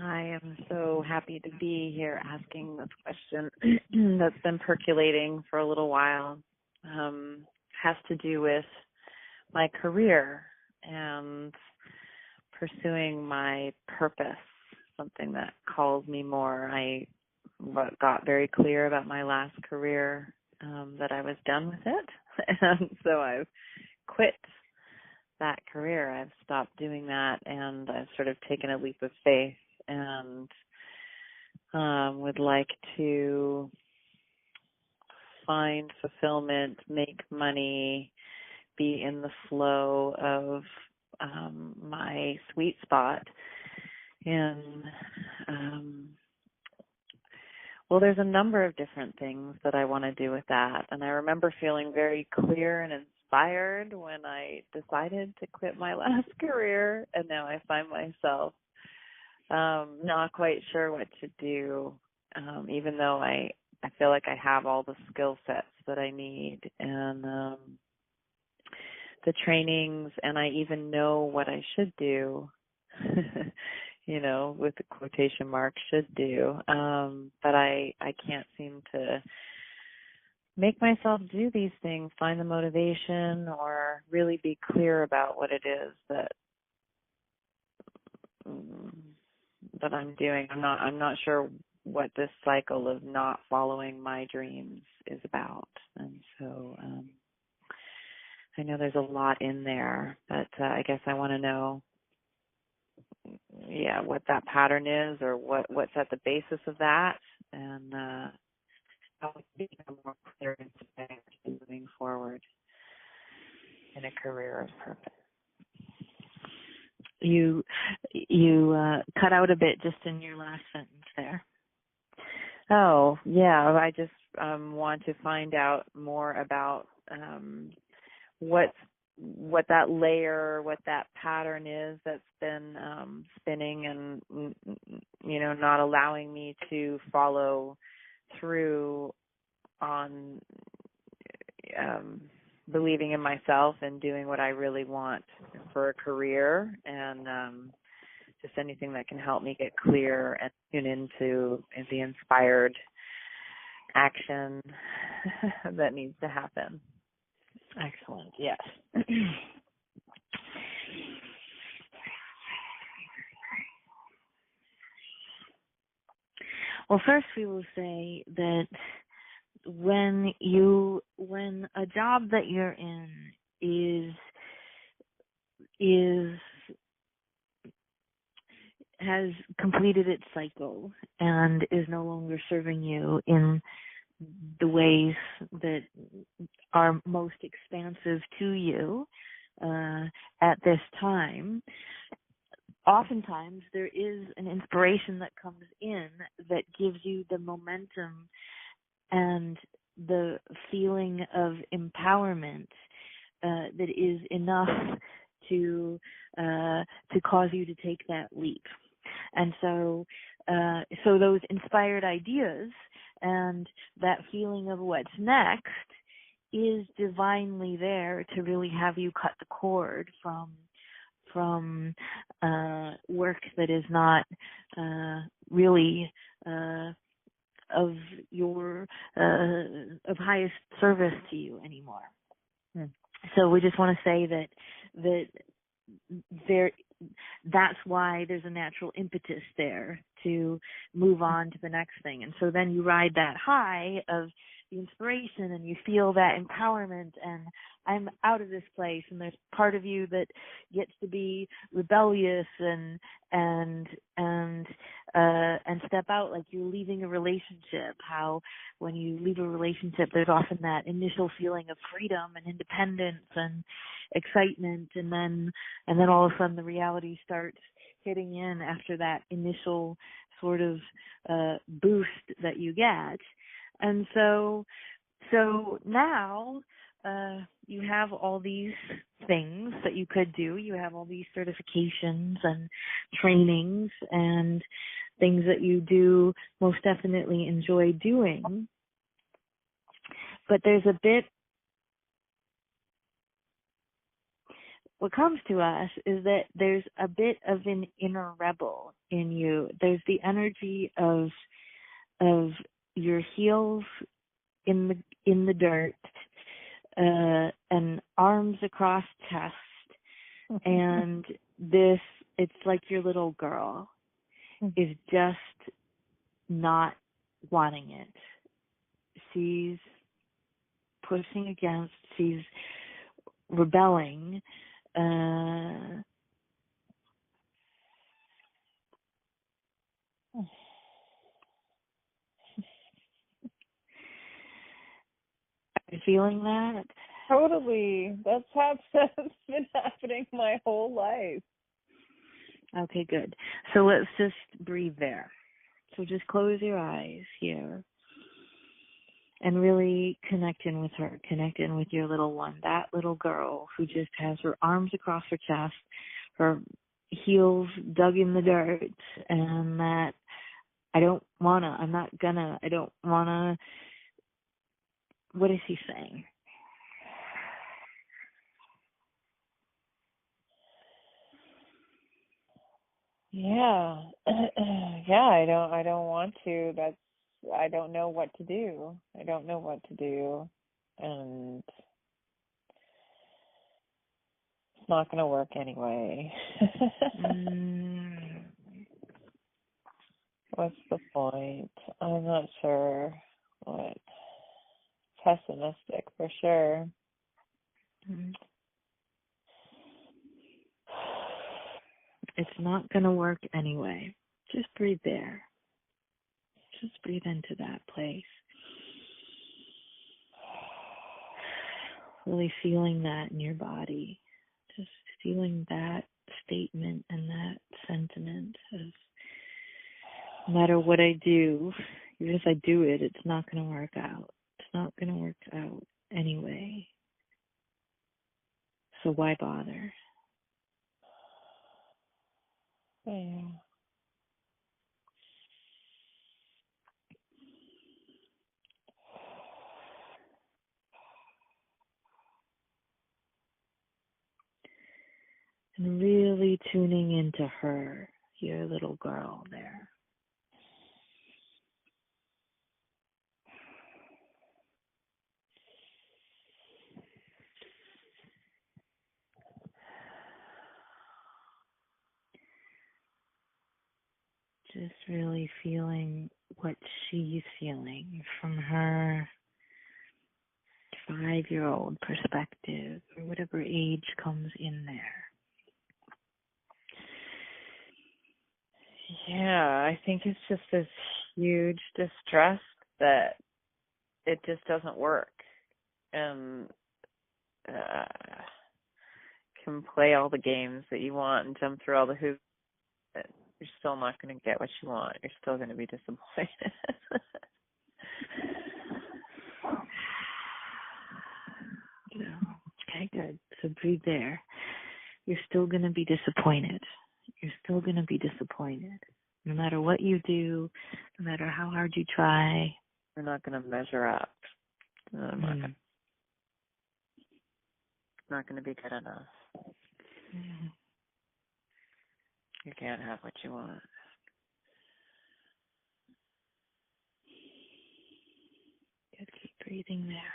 I am so happy to be here asking this question that's been percolating for a little while. Has to do with my career and pursuing my purpose, something that calls me more. I got very clear about my last career, that I was done with it, and so I've quit that career. I've stopped doing that, and I've sort of taken a leap of faith and would like to find fulfillment, make money, be in the flow of my sweet spot in, well, there's a number of different things that I want to do with that. And I remember feeling very clear and inspired when I decided to quit my last career, and now I find myself not quite sure what to do, even though I feel like I have all the skill sets that I need and the trainings, and I even know what I should do, with the quotation mark, should do. But I can't seem to make myself do these things, find the motivation, or really be clear about what it is that I'm doing. I'm not sure what this cycle of not following my dreams is about. And so I know there's a lot in there, but I guess I want to know, what that pattern is, or what's at the basis of that, and how we can become more clear and inspired moving forward in a career of purpose. You cut out a bit just in your last sentence there. Oh, yeah. I just want to find out more about what that layer, what that pattern is that's been spinning and, not allowing me to follow through on believing in myself and doing what I really want for a career, and just anything that can help me get clear and tune into the inspired action that needs to happen. Excellent. Yes. Well, first we will say that when a job that you're in has completed its cycle and is no longer serving you in the ways that are most expansive to you at this time, oftentimes there is an inspiration that comes in that gives you the momentum and the feeling of empowerment that is enough to cause you to take that leap. And so those inspired ideas and that feeling of what's next is divinely there to really have you cut the cord from work that is not really of your of highest service to you anymore. So we just want to say that that's why there's a natural impetus there to move on to the next thing. And so then you ride that high of the inspiration and you feel that empowerment, and I'm out of this place, and there's part of you that gets to be rebellious and step out like you're leaving a relationship. How when you leave a relationship, there's often that initial feeling of freedom and independence and excitement, and then all of a sudden the reality starts hitting in after that initial sort of boost that you get. And so now you have all these things that you could do. You have all these certifications and trainings and things that you do most definitely enjoy doing. But there's a bit, what comes to us is that there's a bit of an inner rebel in you there's the energy of your heels in the dirt, and arms across chest, and it's like your little girl is just not wanting it. She's pushing against, she's rebelling, are you feeling that? Totally. That's been happening my whole life. Okay, good. So let's just breathe there. So just close your eyes here and really connect in with her, connect in with your little one, that little girl who just has her arms across her chest, her heels dug in the dirt, and that I don't wanna, what is he saying? Yeah. Yeah, I don't want to. I don't know what to do. I don't know what to do. And it's not going to work anyway. What's the point? I'm not sure. What? Pessimistic for sure. It's not going to work anyway. Just breathe there. Just breathe into that place. Really feeling that in your body. Just feeling that statement and that sentiment of no matter what I do, even if I do it, it's not going to work out. It's not going to work out anyway. So why bother? Yeah. And really tuning into her, your little girl there. Just really feeling what she's feeling from her 5-year-old perspective, or whatever age comes in there. Yeah, I think it's just this huge distress that it just doesn't work. And can play all the games that you want and jump through all the hoops, but you're still not going to get what you want. You're still going to be disappointed. Okay, good. So breathe there. You're still going to be disappointed. You're still going to be disappointed. No matter what you do, no matter how hard you try. You're not going to measure up. Not going to be good enough. You can't have what you want. Good. Keep breathing there.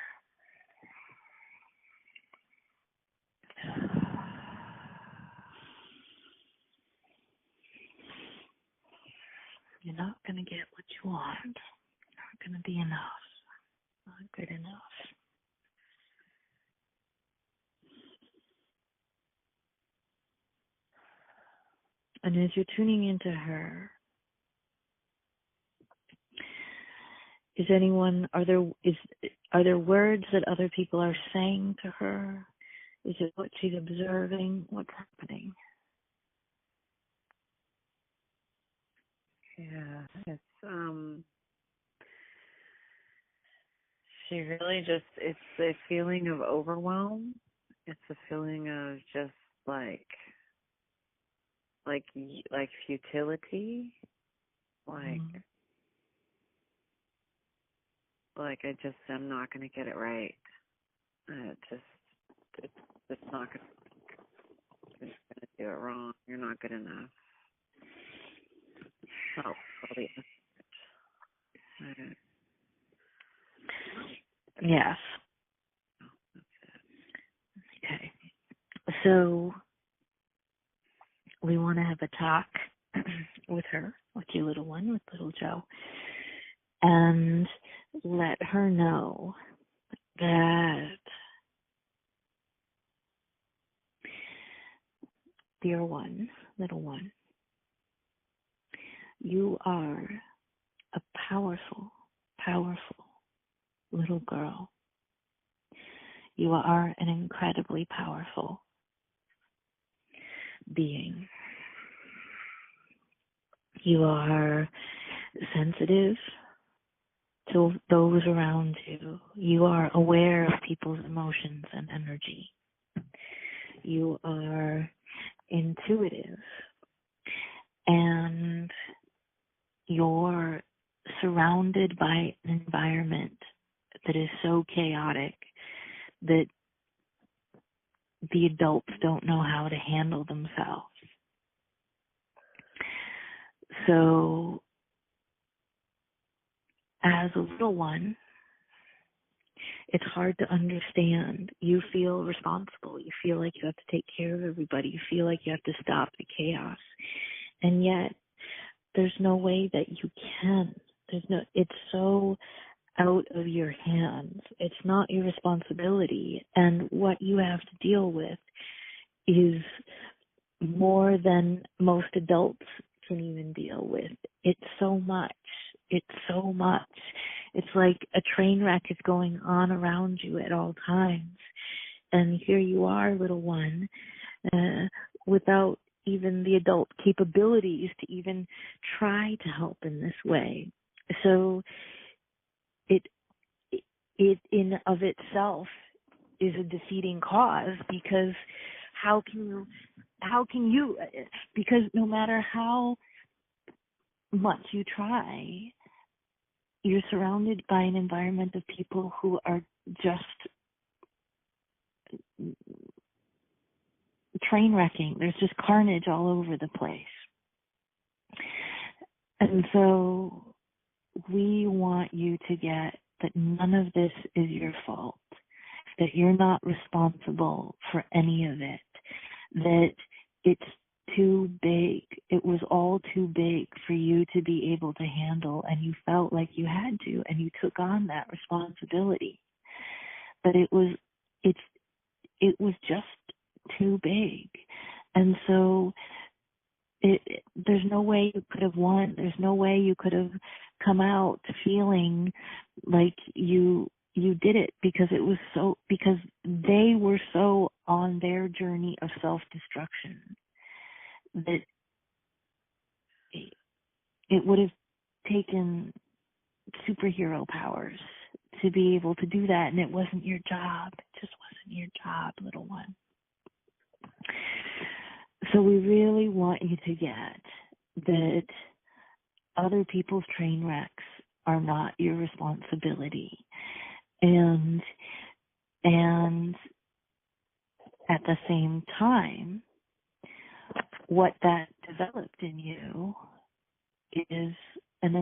You're not going to get what you want. Not going to be enough. Not good enough. And as you're tuning into her, are there words that other people are saying to her? Is it what she's observing? What's happening? Yeah, it's she really just, it's a feeling of overwhelm. It's a feeling of just like futility, like I just am not going to get it right. It's not going to do it wrong. You're not good enough. felt phobia. Right. Yes. Okay. So we want to have a talk with her, with your little one, with little Joe, and let her know that, dear one, little one, you are a powerful, powerful little girl. You are an incredibly powerful being. You are sensitive to those around you. You are aware of people's emotions and energy. You are intuitive, and you're surrounded by an environment that is so chaotic that the adults don't know how to handle themselves. So, as a little one, it's hard to understand. You feel responsible. You feel like you have to take care of everybody. You feel like you have to stop the chaos. And yet, there's no way that you can. It's so out of your hands. It's not your responsibility. And what you have to deal with is more than most adults can even deal with. It's so much. It's so much. It's like a train wreck is going on around you at all times. And here you are, little one, without even the adult capabilities to even try to help in this way. So it in of itself is a defeating cause, because how can you, because no matter how much you try, you're surrounded by an environment of people who are just train wrecking. There's just carnage all over the place. And so we want you to get that none of this is your fault, that you're not responsible for any of it, that it's too big. It was all too big for you to be able to handle, and you felt like you had to, and you took on that responsibility. But it was just too big. And so there's no way you could have won. There's no way you could have come out feeling like you did it, because they were so on their journey of self-destruction that it would have taken superhero powers to be able to do that, and it wasn't your job. It just wasn't your job, little one. So we really want you to get that other people's train wrecks are not your responsibility. And at the same time, what that developed in you is an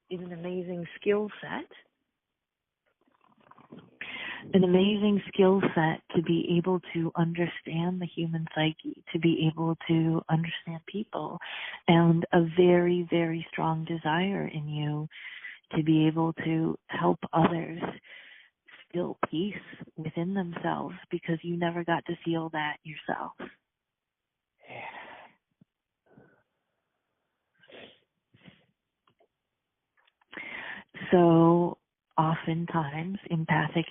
amazing skill set. An amazing skill set to be able to understand the human psyche, to be able to understand people, and a very, very strong desire in you to be able to help others feel peace within themselves, because you never got to feel that yourself. So oftentimes empathic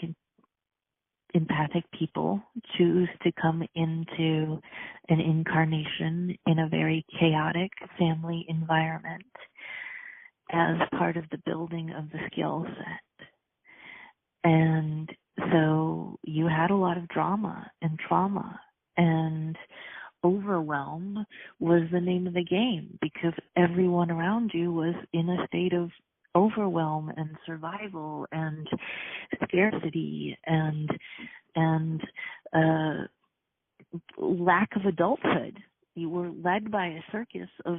people choose to come into an incarnation in a very chaotic family environment as part of the building of the skill set. And so you had a lot of drama and trauma, and overwhelm was the name of the game, because everyone around you was in a state of overwhelm and survival and scarcity and lack of adulthood. You were led by a circus of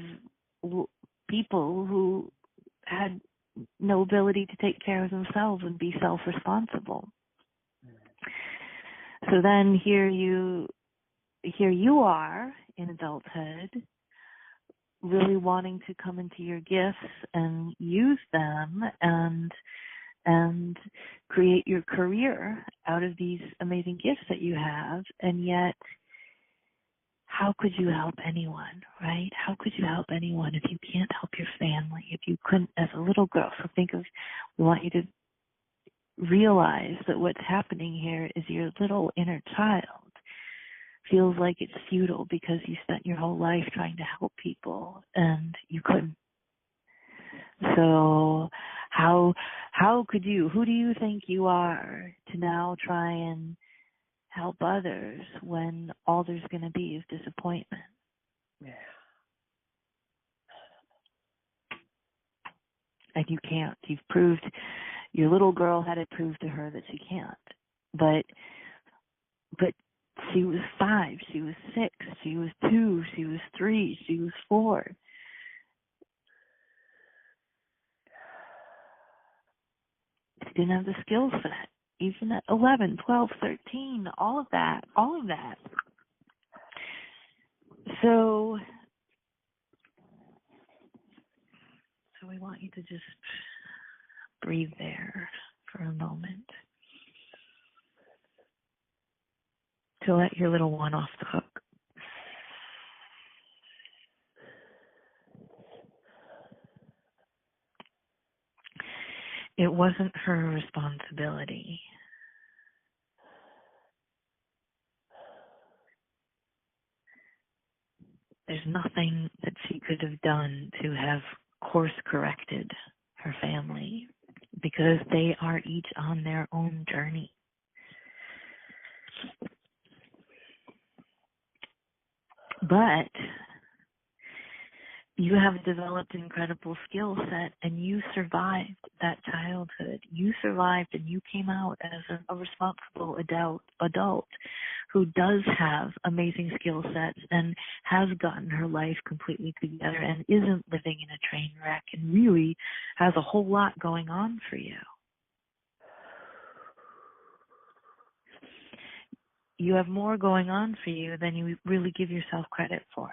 people who had no ability to take care of themselves and be self-responsible. So then here you are in adulthood, really wanting to come into your gifts and use them and create your career out of these amazing gifts that you have. And yet, how could you help anyone, right? How could you help anyone if you can't help your family, if you couldn't as a little girl? So we want you to realize that what's happening here is your little inner child feels like it's futile because you spent your whole life trying to help people and you couldn't. So how could you, who do you think you are to now try and help others when all there's going to be is disappointment? Yeah. And you can't. You've proved, your little girl had it proved to her that she can't. But she was 5, she was 6, she was 2, she was 3, she was 4. She didn't have the skill set. Even at 11, 12, 13, all of that. So we want you to just breathe there for a moment. To let your little one off the hook. It wasn't her responsibility. There's nothing that she could have done to have course corrected her family because they are each on their own journey. But you have developed an incredible skill set and you survived that childhood. You survived and you came out as a responsible adult who does have amazing skill sets and has gotten her life completely together and isn't living in a train wreck and really has a whole lot going on for you. You have more going on for you than you really give yourself credit for.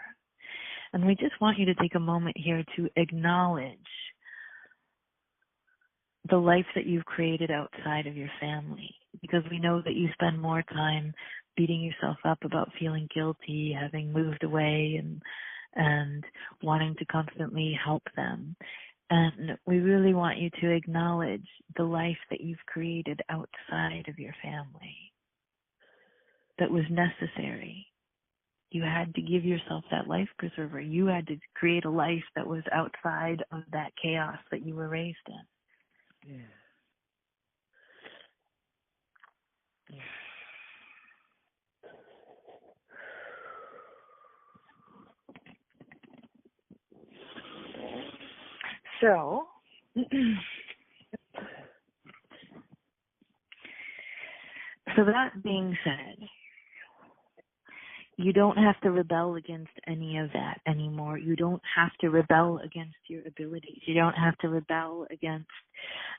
And we just want you to take a moment here to acknowledge the life that you've created outside of your family, because we know that you spend more time beating yourself up about feeling guilty, having moved away and wanting to constantly help them. And we really want you to acknowledge the life that you've created outside of your family that was necessary. You had to give yourself that life preserver. You had to create a life that was outside of that chaos that you were raised in. Yeah. So, that being said, you don't have to rebel against any of that anymore. You don't have to rebel against your abilities. You don't have to rebel against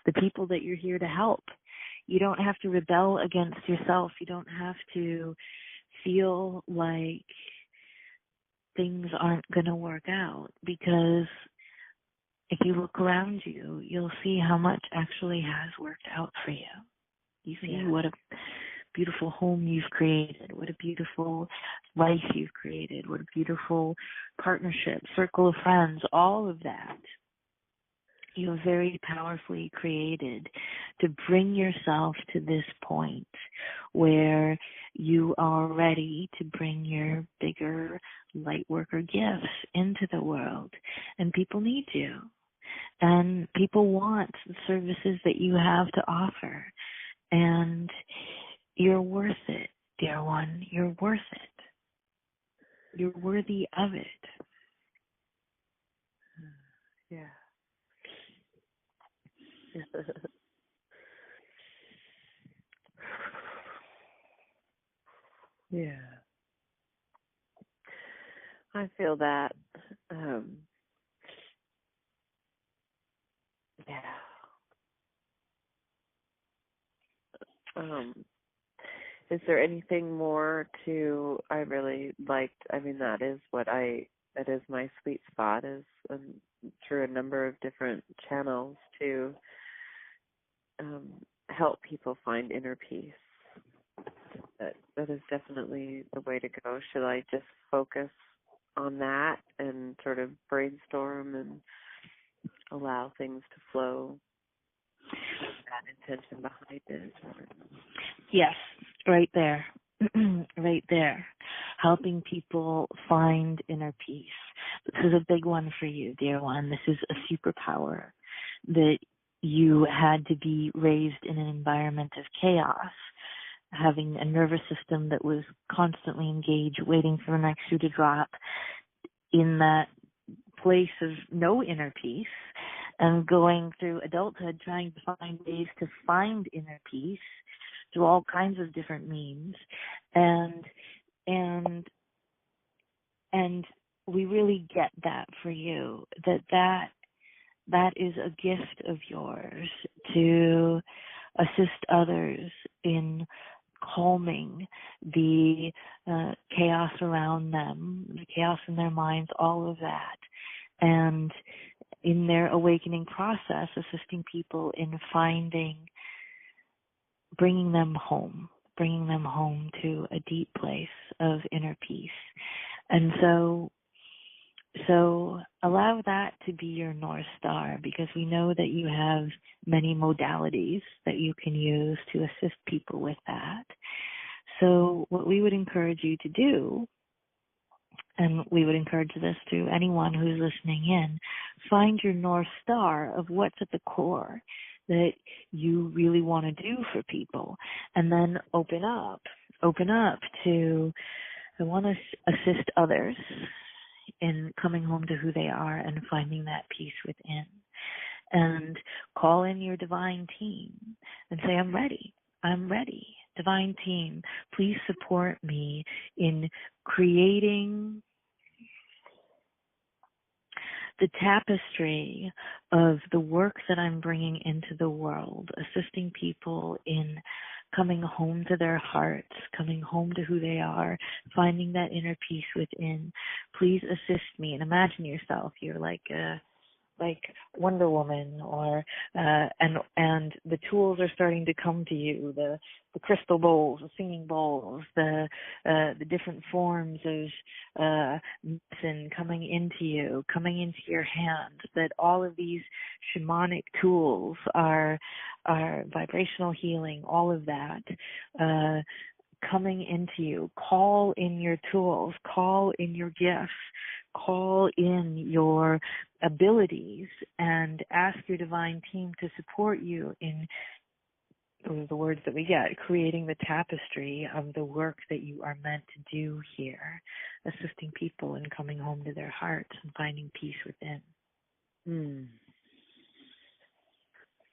the people that you're here to help. You don't have to rebel against yourself. You don't have to feel like things aren't going to work out, because if you look around you, you'll see how much actually has worked out for you. You see what a beautiful home you've created, what a beautiful life you've created, what a beautiful partnership, circle of friends, all of that. You have very powerfully created to bring yourself to this point where you are ready to bring your bigger light worker gifts into the world. And people need you. And people want the services that you have to offer. And you're worth it, dear one. You're worth it. You're worthy of it. Yeah. Yeah. I feel that. Um, is there anything more to, I really liked, I mean, that is my sweet spot, is through a number of different channels to help people find inner peace. That is definitely the way to go. Should I just focus on that and sort of brainstorm and allow things to flow with that intention behind it? Yes, right there. Right there. Helping people find inner peace. This is a big one for you, dear one. This is a superpower that you had to be raised in an environment of chaos, having a nervous system that was constantly engaged, waiting for the next shoe to drop, in that place of no inner peace, and going through adulthood trying to find ways to find inner peace through all kinds of different means. And we really get that for you, that is a gift of yours, to assist others in calming the chaos around them, the chaos in their minds, all of that. And in their awakening process, assisting people in bringing them home to a deep place of inner peace. And so allow that to be your North Star, because we know that you have many modalities that you can use to assist people with that. So what we would encourage you to do, and we would encourage this to anyone who's listening in, find your North Star of what's at the core that you really want to do for people, and then open up to, I want to assist others in coming home to who they are and finding that peace within. And call in your divine team and say, I'm ready. Divine team, please support me in creating the tapestry of the work that I'm bringing into the world, assisting people in coming home to their hearts, coming home to who they are, finding that inner peace within. Please assist me. And imagine yourself, you're like Wonder Woman, or and the tools are starting to come to you, the crystal bowls, the singing bowls, the different forms of medicine coming into you, coming into your hands, that all of these shamanic tools are vibrational healing, all of that coming into you. Call in your tools, call in your gifts, call in your abilities, and ask your divine team to support you in, those are the words that we get, creating the tapestry of the work that you are meant to do here, assisting people in coming home to their hearts and finding peace within.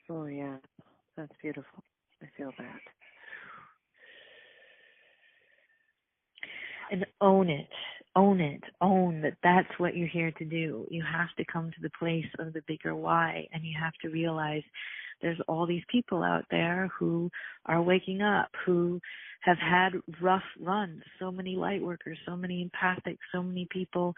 Oh yeah, that's beautiful. I feel that. And own that that's what you're here to do. You have to come to the place of the bigger why, and you have to realize there's all these people out there who are waking up, who have had rough runs, so many light workers, so many empathic, so many people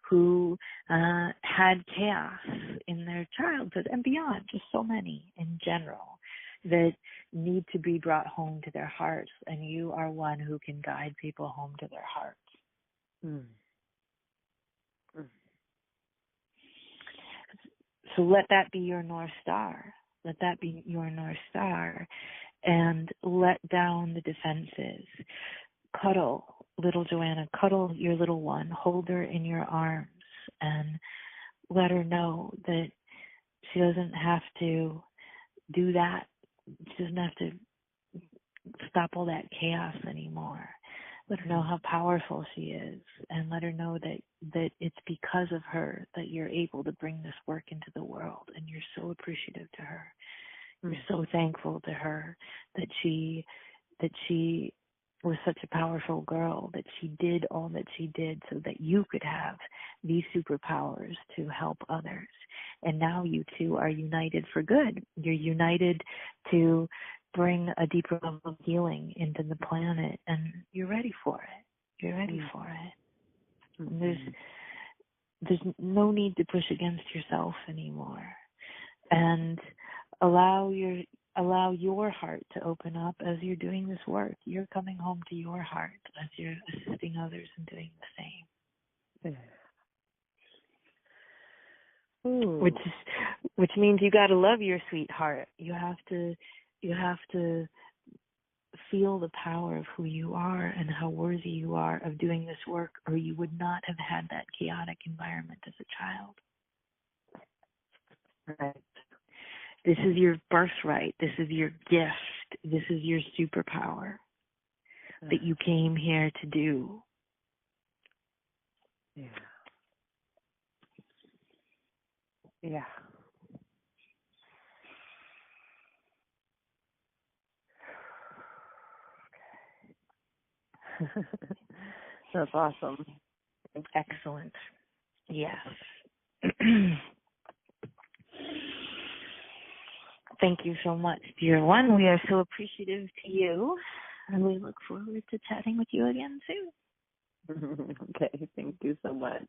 who had chaos in their childhood and beyond, just so many in general that need to be brought home to their hearts, and you are one who can guide people home to their hearts. So let that be your North Star. Let that be your North Star, and let down the defenses. Cuddle, little Joanna, cuddle your little one, hold her in your arms, and let her know that she doesn't have to do that. She doesn't have to stop all that chaos anymore. Let her know how powerful she is, and let her know that it's because of her that you're able to bring this work into the world, and you're so appreciative to her. You're so thankful to her that she was such a powerful girl, that she did all that she did so that you could have these superpowers to help others. And now you two are united for good. You're united to bring a deeper level of healing into the planet, and you're ready for it. You're ready for it. And there's no need to push against yourself anymore. And allow your heart to open up as you're doing this work. You're coming home to your heart as you're assisting others in doing the same. Ooh. Which means you got to love your sweetheart. You have to feel the power of who you are and how worthy you are of doing this work, or you would not have had that chaotic environment as a child. Right. This is your birthright. This is your gift. This is your superpower that you came here to do. Yeah. Yeah. That's awesome. Excellent. Yes. Thank you so much, dear one. We are so appreciative to you, and we look forward to chatting with you again soon. Okay, thank you so much.